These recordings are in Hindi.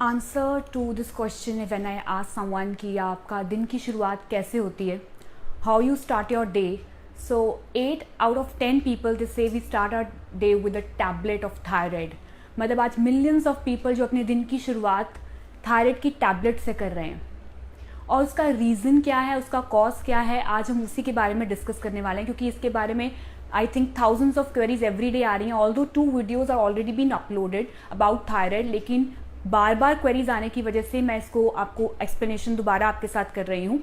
Answer to this question when I ask someone कि आपका दिन की शुरुआत कैसे होती है, how you start your day. So 8 out of 10 people they say we start our day with a tablet of thyroid. मतलब आज मिलियंस ऑफ पीपल जो अपने दिन की शुरुआत थायराइड की टैबलेट से कर रहे हैं, और उसका रीज़न क्या है, उसका कॉज क्या है, आज हम उसी के बारे में डिस्कस करने वाले हैं. क्योंकि इसके बारे में I think thousands of queries every day आ रही हैं. Although 2 videos are already been uploaded about thyroid, लेकिन बार बार क्वेरीज आने की वजह से मैं इसको आपको एक्सप्लेनेशन दोबारा आपके साथ कर रही हूँ.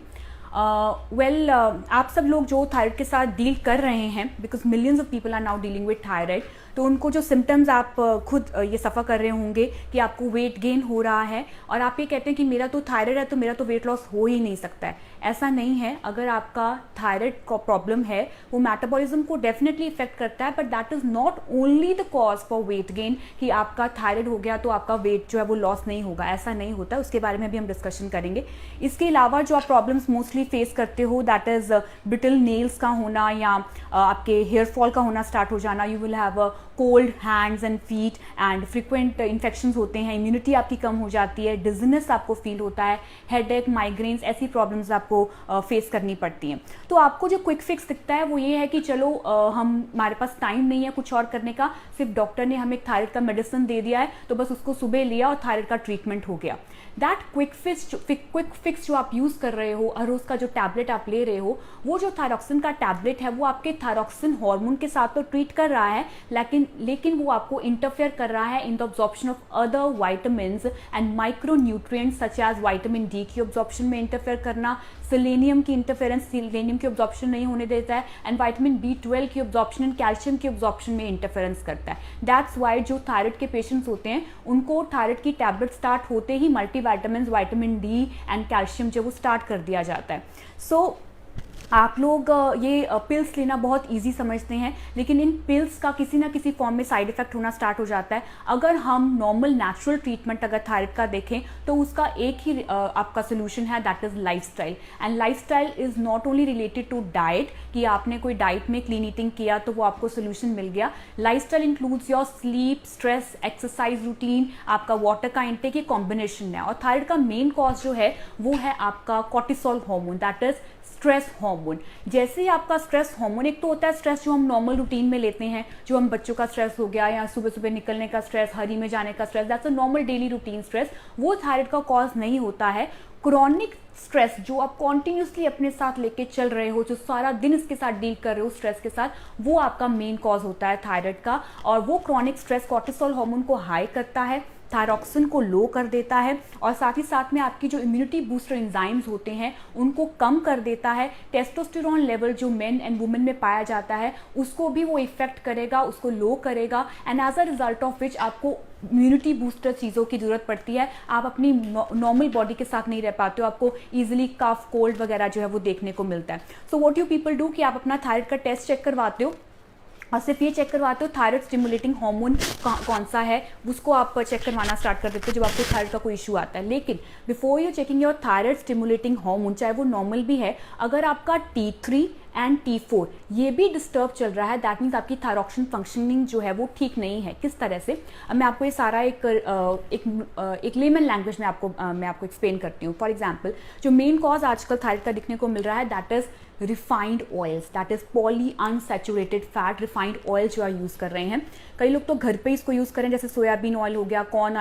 आप सब लोग जो थायराइड के साथ डील कर रहे हैं, because millions of people are now dealing with thyroid, तो उनको जो सिम्टम्स आप खुद ये सफ़र कर रहे होंगे कि आपको वेट गेन हो रहा है और आप ये कहते हैं कि मेरा तो थायराइड है तो मेरा तो वेट लॉस हो ही नहीं सकता है. ऐसा नहीं है. अगर आपका थायराइड का प्रॉब्लम है वो मेटाबॉलिज्म को डेफिनेटली इफेक्ट करता है, but that is not only the cause for weight gain कि आपका थायराइड हो गया तो आपका वेट जो है वो लॉस नहीं होगा. ऐसा नहीं होता. उसके बारे में भी हम डिस्कशन करेंगे. इसके अलावा जो आप प्रॉब्लम्स मोस्टली फेस करते हो, दैट इज़ ब्रिटल नेल्स का होना या आपके हेयर फॉल का होना स्टार्ट हो जाना. You will have cold hands and feet and frequent infections होते हैं. इम्यूनिटी आपकी कम हो जाती है. डिजीनेस आपको फील होता है. हेडेक, माइग्रेन्स, ऐसी प्रॉब्लम्स आपको फेस करनी पड़ती हैं. तो आपको जो क्विक फिक्स दिखता है वो ये है कि चलो हमारे पास टाइम नहीं है कुछ और करने का, सिर्फ डॉक्टर ने हमें थायराइड का मेडिसिन दे दिया है तो बस उसको सुबह लिया और थायराइड का ट्रीटमेंट हो गया. दैट क्विक फिक्स जो आप यूज़ कर रहे हो और उसका जो टैबलेट आप ले रहे हो, वो जो थायरॉक्सिन का टैबलेट है वो आपके थायरॉक्सिन हार्मोन के साथ तो ट्रीट कर रहा है, लेकिन वो आपको इंटरफेयर कर रहा है in the absorption of other vitamins and micronutrients such as vitamin D की ऑब्जॉर्प्शन में इंटरफेयर करना, सेलेनियम की इंटरफेरेंस सेलेनियम की ऑब्जॉर्प्शन नहीं होने देता है, एंड विटामिन B12 की ऑब्जॉर्प्शन एंड कैल्शियम की ऑब्जॉर्प्शन में इंटरफेरेंस करता है. दैट्स वाई जो थायराइड के पेशेंट्स होते हैं उनको थायराइड की टैबलेट स्टार्ट होते ही multivitamins, vitamin D and calcium जो वो स्टार्ट कर दिया जाता है. सो आप लोग ये पिल्स लेना बहुत इजी समझते हैं, लेकिन इन पिल्स का किसी ना किसी फॉर्म में साइड इफेक्ट होना स्टार्ट हो जाता है. अगर हम नॉर्मल नेचुरल ट्रीटमेंट अगर थायराइड का देखें तो उसका एक ही आपका सोल्यूशन है, that is lifestyle. And lifestyle is not only related to diet कि आपने कोई डाइट में क्लीन ईटिंग किया तो वो आपको सोल्यूशन मिल गया. Lifestyle includes your sleep, stress, exercise routine, आपका वाटर का इंटेक, ये कॉम्बिनेशन है. और थायराइड का मेन कॉज जो है वो है आपका cortisol hormone, that is stress hormone. जैसे ही आपका स्ट्रेस हार्मोन, एक तो होता है स्ट्रेस जो हम नॉर्मल रूटीन में लेते हैं, जो हम बच्चों का स्ट्रेस हो गया या सुबह सुबह निकलने का स्ट्रेस, हरी में जाने का stress, that's a normal daily routine stress. वो थायराइड का कॉज नहीं होता है. क्रॉनिक स्ट्रेस जो आप कॉन्टिन्यूसली अपने साथ लेके चल रहे हो, जो सारा दिन इसके साथ डील कर रहे हो स्ट्रेस के साथ, वो आपका मेन कॉज होता है थायराइड का. और वो क्रॉनिक स्ट्रेस कॉर्टिसोल हार्मोन को हाई करता है, थायरॉक्सिन को लो कर देता है, और साथ ही साथ में आपकी जो इम्यूनिटी बूस्टर एंजाइम्स होते हैं उनको कम कर देता है. टेस्टोस्टेरोन लेवल जो मेन एंड वुमेन में पाया जाता है उसको भी वो इफेक्ट करेगा, उसको लो करेगा. And as a result of which आपको इम्यूनिटी बूस्टर चीज़ों की ज़रूरत पड़ती है. आप अपनी नॉर्मल बॉडी के साथ नहीं रह पाते हो, आपको ईजिली कफ, कोल्ड वगैरह जो है वो देखने को मिलता है. So what you people do कि आप अपना थायराइड का टेस्ट चेक करवाते हो और सिर्फ ये चेक करवाते हो थायराइड स्टिमुलेटिंग हार्मोन कौन सा है, उसको आप चेक करवाना स्टार्ट कर देते हो जब आपको थायराइड का कोई इशू आता है. लेकिन before you checking your thyroid stimulating hormone, चाहे वो नॉर्मल भी है, अगर आपका T3 एंड T4 ये भी डिस्टर्ब चल रहा है, दैट मीन्स आपकी थायरॉक्सिन फंक्शनिंग जो है वो ठीक नहीं है. किस तरह से, अब मैं आपको ये सारा एक लेमन लैंग्वेज में मैं आपको एक्सप्लेन करती हूँ. फॉर एग्जाम्पल, जो मेन कॉज आजकल थायराइड का दिखने को मिल रहा है, that is refined oils, that is poly unsaturated fat. Refined oil जो आप यूज़ कर रहे हैं, कई लोग तो घर पे इसको यूज़ करें, जैसे सोयाबीन ऑयल हो गया, कॉर्न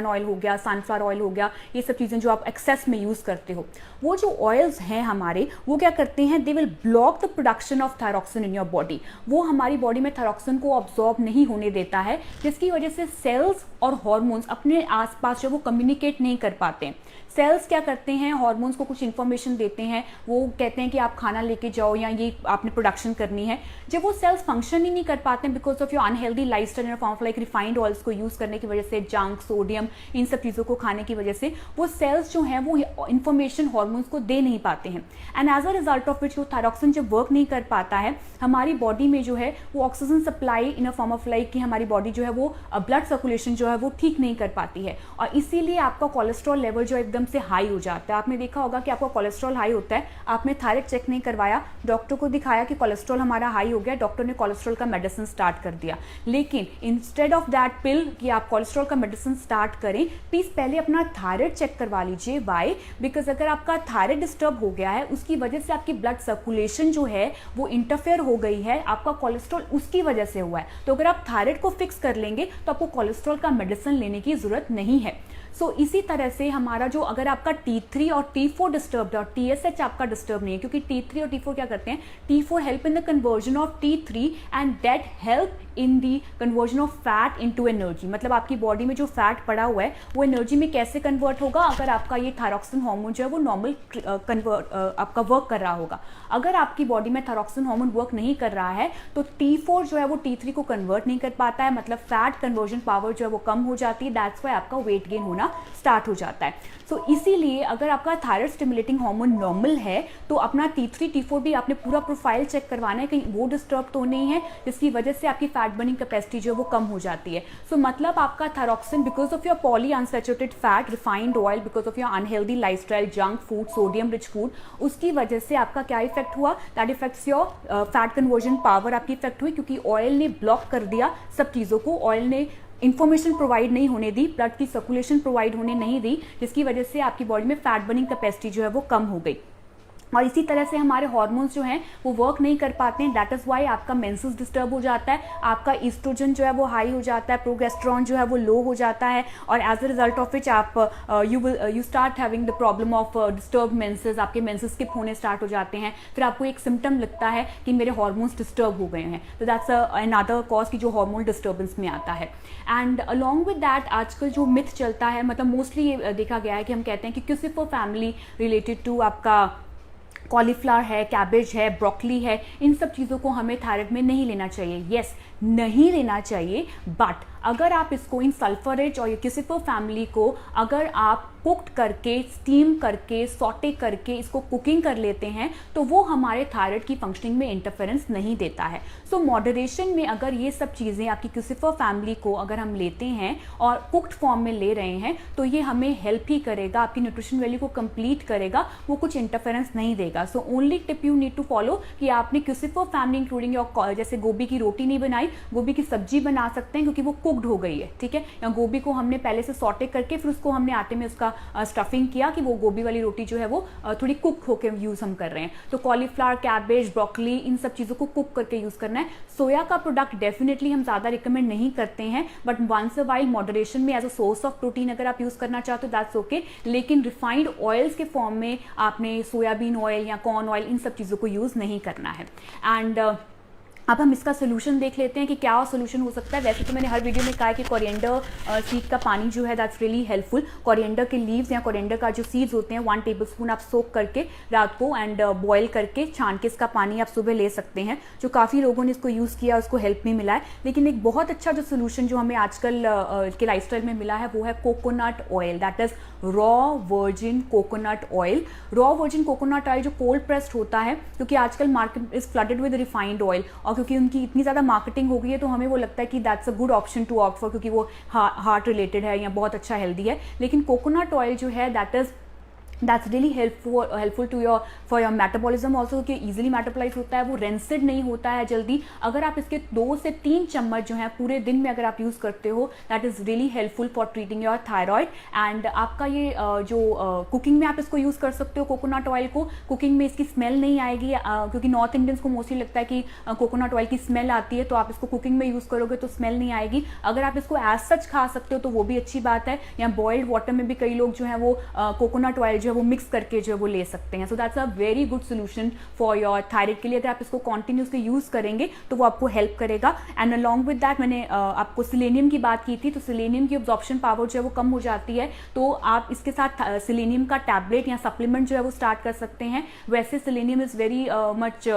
ऑयल हो गया, सनफ्लावर ऑयल हो गया, ये सब चीज़ें जो आप एक्सेस में यूज़ करते हो. वो जो ऑयल्स हैं हमारे, वो क्या करते हैं, they will block the production of thyroxine in your body. वो हमारी बॉडी में थायरॉक्सिन को ऑब्जॉर्ब नहीं होने देता है, जिसकी वजह से सेल्स और हार्मोन्स अपने आसपास जो वो कम्युनिकेट नहीं कर पाते हैं. सेल्स क्या करते हैं, हार्मोन्स को कुछ इन्फॉर्मेशन देते हैं, वो कहते हैं कि आप खाना लेके जाओ या ये आपने प्रोडक्शन करनी है. जब वो सेल्स फंक्शन ही नहीं कर पाते हैं because of your unhealthy lifestyle and form like refined oils को यूज़ करने की वजह से, जंक, सोडियम, इन सब चीज़ों को खाने की वजह से वो सेल्स जो हैं वो इन्फॉर्मेशन हार्मोन्स को दे नहीं पाते हैं. And as a result of which वो थायरॉक्सिन जब वर्क नहीं कर पाता है, हमारी बॉडी में जो है वो oxygen supply in a form of like कि हमारी बॉडी जो है वो ब्लड सर्कुलेशन जो है वो ठीक नहीं कर पाती है, और इसीलिए आपका कोलेस्ट्रॉल लेवल जो एकदम से हाई हो जाता है। आपने देखा होगा कि आपका कोलेस्ट्रॉल हाई होता है, आपने थायराइड चेक नहीं करवाया, डॉक्टर को दिखाया कि कोलेस्ट्रॉल हमारा हाई हो गया, डॉक्टर ने कोलेस्ट्रॉल का मेडिसिन स्टार्ट कर दिया। लेकिन इंस्टेड ऑफ दैट पिल कि आप कोलेस्ट्रॉल का मेडिसिन स्टार्ट करें, प्लीज पहले अपना थायराइड चेक करवा लीजिए। वाई? बिकॉज अगर आपका थायराइड डिस्टर्ब हो गया है, उसकी वजह से आपकी ब्लड सर्कुलेशन जो है वो इंटरफेयर हो गई है, आपका कोलेस्ट्रॉल उसकी वजह से हुआ है। तो अगर आप थायराइड को फिक्स कर लेंगे तो आपको कोलेस्ट्रॉल का मेडिसिन लेने की जरूरत नहीं है। इसी तरह से हमारा जो अगर आपका T3 और T4 डिस्टर्ब है और TSH आपका डिस्टर्ब नहीं है, क्योंकि T3 और T4 क्या करते हैं, T4 help in the conversion of T3 and that help in the conversion of fat into energy. मतलब आपकी बॉडी में जो फैट पड़ा हुआ है वो एनर्जी में कैसे कन्वर्ट होगा, अगर आपका ये थायरॉक्सिन हार्मोन जो है वो नॉर्मल आपका वर्क कर रहा होगा। अगर आपकी बॉडी में थायरॉक्सिन हार्मोन वर्क नहीं कर रहा है तो T4 जो है वो T3 को कन्वर्ट नहीं कर पाता है, मतलब फैट कन्वर्जन पावर जो है वो कम हो जाती है, दैट्स वाई आपका वेट गेन होना स्टार्ट हो जाता है। इसीलिए अगर आपका थायराइड स्टिमुलेटिंग हार्मोन नॉर्मल है तो अपना T3 T4 भी आपने पूरा प्रोफाइल चेक करवाना है, कहीं वो डिस्टर्ब तो नहीं है जिसकी वजह से आपकी फैट बर्निंग कैपेसिटी जो है वो कम हो जाती है। मतलब आपका thyroxine because of your poly unsaturated fat, refined oil, because of your unhealthy lifestyle, junk food, sodium rich food, उसकी वजह से आपका क्या इफेक्ट हुआ, that effects your fat conversion power आपकी इफेक्ट हुई, क्योंकि ऑयल ने ब्लॉक कर दिया सब चीज़ों को, ऑयल ने इंफॉर्मेशन प्रोवाइड नहीं होने दी, ब्लड की सर्कुलेशन प्रोवाइड होने नहीं दी, जिसकी वजह से आपकी बॉडी में फैट बर्निंग कैपेसिटी जो है वो कम हो गई। और इसी तरह से हमारे हार्मोन्स जो हैं वो वर्क नहीं कर पाते हैं, दैट इज़ वाई आपका मेंसेस डिस्टर्ब हो जाता है, आपका ईस्ट्रोजन जो है वो हाई हो जाता है, प्रोगेस्टेरॉन जो है वो लो हो जाता है, और as a result of which आप you start having the problem of disturb menses, आपके मेंसेस स्किप होने स्टार्ट हो जाते हैं, फिर आपको एक सिम्टम लगता है कि मेरे हार्मोन्स डिस्टर्ब हो गए हैं, तो दैट्स अनदर कॉज की जो हार्मोन डिस्टर्बेंस में आता है। एंड अलॉन्ग विद दैट आजकल जो मिथ चलता है, मतलब मोस्टली ये देखा गया है कि हम कहते हैं कि किसी फॉर फैमिली रिलेटेड टू आपका कॉलीफ्लावर है, कैबेज है, ब्रोकली है, इन सब चीज़ों को हमें थायराइड में नहीं लेना चाहिए। यस, नहीं लेना चाहिए, बट अगर आप इसको इन सल्फर रिच और किसी पर फैमिली को अगर आप कुक्ड करके, स्टीम करके, सॉटे करके इसको कुकिंग कर लेते हैं तो वो हमारे थायराइड की फंक्शनिंग में इंटरफेरेंस नहीं देता है। मॉडरेशन में अगर ये सब चीज़ें आपकी क्यूसिफर फैमिली को अगर हम लेते हैं और कुक्ड फॉर्म में ले रहे हैं तो ये हमें हेल्प ही करेगा, आपकी न्यूट्रिशन वैल्यू को कंप्लीट करेगा, वो कुछ इंटरफेरेंस नहीं देगा। Only tip you need to follow कि आपने क्यूसिफर फैमिली इंक्लूडिंग योर, जैसे गोभी की रोटी नहीं बनाई, गोभी की सब्जी बना सकते हैं क्योंकि वो कुक्ड हो गई है, ठीक है, या गोभी को हमने पहले से सॉटे करके फिर उसको हमने आटे में उसका स्टफिंग किया कि वो गोभी वाली रोटी जो है वो थोड़ी कुक होकर यूज हम कर रहे हैं। तो कॉलीफ्लावर, कैबेज, ब्रोकली, इन सब चीज़ों को कुक करके यूज करना है। सोया का प्रोडक्ट डेफिनेटली हम ज़्यादा रिकमेंड नहीं करते हैं, but once a while moderation में as a source of protein अगर आप यूज़ करना चाहते हो दैट्स ओके, लेकिन रिफाइंड ऑयल्स के फॉर्म में आपने सोयाबीन ऑयल या कॉर्न ऑयल इन सब चीज़ों को यूज़ नहीं करना है। एंड अब हम इसका सोल्यूशन देख लेते हैं कि क्या सोल्यूशन हो सकता है। वैसे तो मैंने हर वीडियो में कहा है कि कोरिएंडर सीड का पानी जो है दैट्स रियली हेल्पफुल। कोरिएंडर के लीव्स या कोरिएंडर का जो सीड्स होते हैं 1 टेबलस्पून आप सोक करके रात को एंड बॉयल करके छान के इसका पानी आप सुबह ले सकते हैं। जो काफ़ी लोगों ने इसको यूज़ किया, उसको हेल्प भी मिला है। लेकिन एक बहुत अच्छा जो सोल्यूशन जो हमें आजकल के लाइफस्टाइल में मिला है वो है coconut oil, that is raw virgin coconut oil. Raw virgin coconut oil जो कोल्ड प्रेस्ड होता है, क्योंकि आजकल market is flooded with refined oil, और क्योंकि उनकी इतनी ज़्यादा मार्केटिंग हो गई है तो हमें वो लगता है कि that's a good option to opt for, क्योंकि वो हार्ट रिलेटेड है या बहुत अच्छा हेल्दी है। लेकिन कोकोनट ऑयल जो है that's really helpful to your for your metabolism also, कि ईजिली मेटाबोलाइज होता है, वो रेंसिड नहीं होता है जल्दी। अगर आप इसके 2 से 3 चम्मच जो है पूरे दिन में अगर आप यूज़ करते हो that is really helpful for treating your thyroid. And आपका ये जो कुकिंग में आप इसको यूज़ कर सकते हो कोकोनट ऑयल को। कुकिंग में इसकी स्मेल नहीं आएगी, क्योंकि नॉर्थ इंडियंस को मोस्टली लगता है कि कोकोनट ऑयल की स्मेल आती है, तो आप इसको कुकिंग में यूज़ करोगे तो स्मेल नहीं आएगी। अगर आप इसको एज सच खा सकते हो तो वो भी अच्छी बात है, या बॉइल्ड वाटर में भी कई लोग जो है वो कोकोनट ऑयल जो है वो मिक्स करके जो है वो ले सकते हैं। So that's a very good solution for your thyroid के लिए। अगर आप इसको कॉन्टिन्यूसली यूज करेंगे तो वो आपको हेल्प करेगा। एंड अलॉन्ग विद दैट मैंने आपको सिलेनियम की बात की थी, तो सिलेनियम की एब्जॉर्प्शन पावर जो है वो कम हो जाती है, तो आप इसके साथ सिलेनियम का टैबलेट या सप्लीमेंट जो है वो स्टार्ट कर सकते हैं। वैसे selenium is very much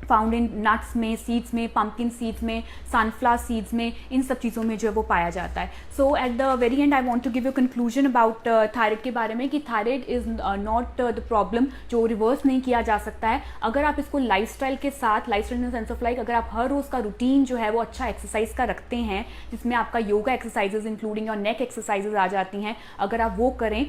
found in nuts में, सीड्स में, पंपकिन सीड्स में, सनफ्लावर सीड्स में, इन सब चीज़ों में जो है वो पाया जाता है. So at the very end I want to give you conclusion about thyroid के बारे में कि thyroid is not the problem जो रिवर्स नहीं किया जा सकता है. अगर आप इसको लाइफस्टाइल के साथ, lifestyle in the sense of like अगर आप हर रोज़ का रूटीन जो है वो अच्छा एक्सरसाइज का रखते हैं, जिसमें आपका योगा एक्सरसाइजेज इंक्लूडिंग और नेक एक्सरसाइजेज आ जाती हैं, अगर आप वो करें,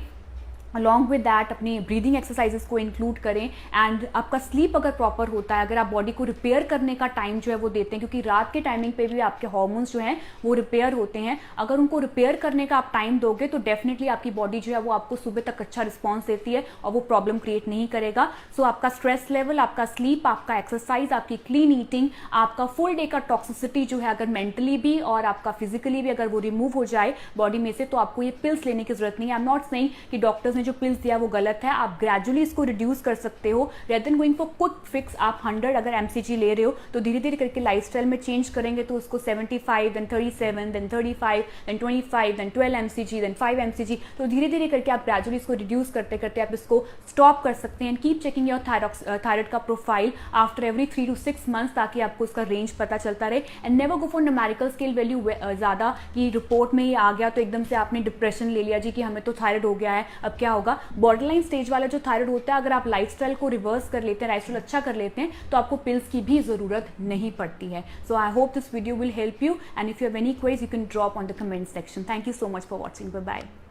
अलॉन्ग विद दैट अपनी ब्रीदिंग एक्सरसाइजेस को इंक्लूड करें, एंड आपका स्लीप अगर प्रॉपर होता है, अगर आप बॉडी को रिपेयर करने का टाइम जो है वो देते हैं, क्योंकि रात के टाइमिंग पे भी आपके हार्मोन्स जो हैं वो रिपेयर होते हैं, अगर उनको रिपेयर करने का आप टाइम दोगे तो डेफिनेटली आपकी बॉडी जो है वो आपको सुबह तक अच्छा रिस्पॉन्स देती है और वो प्रॉब्लम क्रिएट नहीं करेगा. सो आपका स्ट्रेस लेवल, आपका स्लीप, आपका एक्सरसाइज, आपकी क्लीन ईटिंग, आपका फुल डे का टॉक्सिसिटी जो है अगर मेंटली भी और आपका फिजिकली भी अगर वो रिमूव हो जाए बॉडी में से, तो आपको ये पिल्स लेने की जरूरत नहीं है. आई एम नॉट सेइंग कि डॉक्टर्स ने जो पिल्स दिया वो गलत है. आप ग्रेजुअली इसको रिड्यूस कर सकते हो rather than going for quick fix. आप 100 अगर एमसीजी ले रहे हो तो धीरे धीरे करके लाइफस्टाइल में चेंज करेंगे तो उसको 75, then 37, then 35, then 25, then 12 MCG, then 5 MCG. तो धीरे धीरे करके आप ग्रेजुअली इसको रिड्यूस करते करते आप इसको स्टॉप कर सकते हैं. कीप चेकिंग योर थायराइड का profile after every 3 to 6 months ताकि आपको उसका रेंज पता चलता रहे. And never go for numerical scale value ज़्यादा कि रिपोर्ट में ही आ गया तो एकदम से आपने डिप्रेशन ले लिया जी कि हमें तो थायराइड हो गया है, अब क्या होगा. बॉर्डरलाइन स्टेज वाला जो थायराइड होता है, अगर आप लाइफस्टाइल को रिवर्स कर लेते हैं, लाइफस्टाइल अच्छा कर लेते हैं, तो आपको पिल्स की भी जरूरत नहीं पड़ती है. So I hope this video will help you, and if you have any queries you can drop on the comment section. Thank you so much for watching. Bye bye.